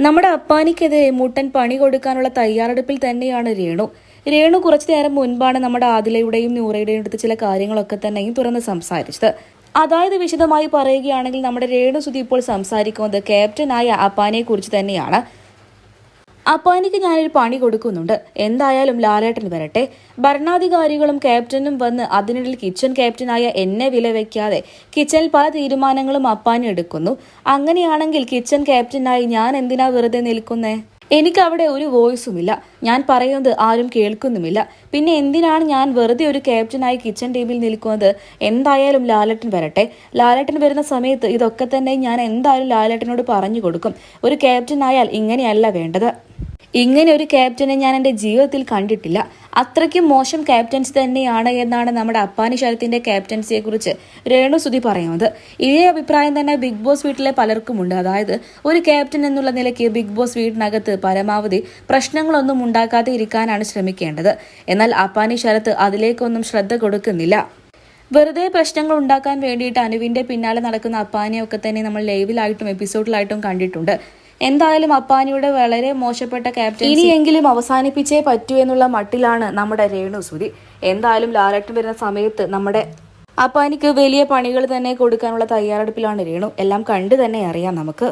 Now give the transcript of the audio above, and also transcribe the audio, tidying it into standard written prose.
നമ്മുടെ അപ്പാനിക്കെതിരെ മുട്ടൻ പണി കൊടുക്കാനുള്ള തയ്യാറെടുപ്പിൽ തന്നെയാണ് രേണു കുറച്ചു നേരം മുൻപാണ് നമ്മുടെ ആദിലയുടെയും നൂറയുടെയും അടുത്ത് ചില കാര്യങ്ങളൊക്കെ തന്നെയും തുറന്ന് സംസാരിച്ചത്. അതായത് വിശദമായി പറയുകയാണെങ്കിൽ നമ്മുടെ രേണുസുതി ഇപ്പോൾ സംസാരിക്കുന്നത് ക്യാപ്റ്റനായ അപ്പാനെ കുറിച്ച് തന്നെയാണ്. അപ്പാനിക്ക് ഞാനൊരു പണി കൊടുക്കുന്നുണ്ട്, എന്തായാലും ലാലേട്ടൻ വരട്ടെ. ഭരണാധികാരികളും ക്യാപ്റ്റനും വന്ന് അതിനിടയിൽ കിച്ചൺ ക്യാപ്റ്റനായ എന്നെ വില വെക്കാതെ കിച്ചണിൽ പല തീരുമാനങ്ങളും അപ്പാനി എടുക്കുന്നു. അങ്ങനെയാണെങ്കിൽ കിച്ചൺ ക്യാപ്റ്റനായി ഞാൻ എന്തിനാ വെറുതെ നിൽക്കുന്നേ? എനിക്ക് അവിടെ ഒരു വോയിസുമില്ല, ഞാൻ പറയുന്നത് ആരും കേൾക്കുന്നുമില്ല. പിന്നെ എന്തിനാണ് ഞാൻ വെറുതെ ഒരു ക്യാപ്റ്റനായി കിച്ചൺ ടീമിൽ നിൽക്കുന്നത്? എന്തായാലും ലാലേട്ടൻ വരട്ടെ. ലാലേട്ടൻ വരുന്ന സമയത്ത് ഇതൊക്കെ തന്നെ ഞാൻ എന്തായാലും ലാലേട്ടനോട് പറഞ്ഞു കൊടുക്കും. ഒരു ക്യാപ്റ്റനായാൽ ഇങ്ങനെയല്ല വേണ്ടത്. ഇങ്ങനെ ഒരു ക്യാപ്റ്റനെ ഞാൻ എൻ്റെ ജീവിതത്തിൽ കണ്ടിട്ടില്ല. അത്രയ്ക്കും മോശം ക്യാപ്റ്റൻസി തന്നെയാണ് എന്നാണ് നമ്മുടെ അപ്പാനി ശരത്തിന്റെ ക്യാപ്റ്റൻസിയെ കുറിച്ച് രേണുസുതി പറയുന്നത്. ഇതേ അഭിപ്രായം തന്നെ ബിഗ് ബോസ് വീട്ടിലെ പലർക്കുമുണ്ട്. അതായത് ഒരു ക്യാപ്റ്റൻ എന്നുള്ള നിലയ്ക്ക് ബിഗ് ബോസ് വീടിനകത്ത് പരമാവധി പ്രശ്നങ്ങളൊന്നും ഉണ്ടാക്കാതെ ഇരിക്കാനാണ് ശ്രമിക്കേണ്ടത്. എന്നാൽ അപ്പാനി ശരത്ത് അതിലേക്കൊന്നും ശ്രദ്ധ കൊടുക്കുന്നില്ല. വെറുതെ പ്രശ്നങ്ങൾ ഉണ്ടാക്കാൻ വേണ്ടിയിട്ട് അനുവിന്റെ പിന്നാലെ നടക്കുന്ന അപ്പാനിയൊക്കെ തന്നെ നമ്മൾ ലൈവിലായിട്ടും എപ്പിസോഡിലായിട്ടും കണ്ടിട്ടുണ്ട്. എന്തായാലും അപ്പാനിയുടെ വളരെ മോശപ്പെട്ട ക്യാപ്റ്റൻ ഇനിയെങ്കിലും അവസാനിപ്പിച്ചേ പറ്റൂ എന്നുള്ള മട്ടിലാണ് നമ്മുടെ രേണുസുതി. എന്തായാലും ലാലേട്ടൻ വരുന്ന സമയത്ത് നമ്മുടെ അപ്പാനിക്ക് വലിയ പണികൾ തന്നെ കൊടുക്കാനുള്ള തയ്യാറെടുപ്പിലാണ് രേണു. എല്ലാം കണ്ടു തന്നെ അറിയാം നമുക്ക്.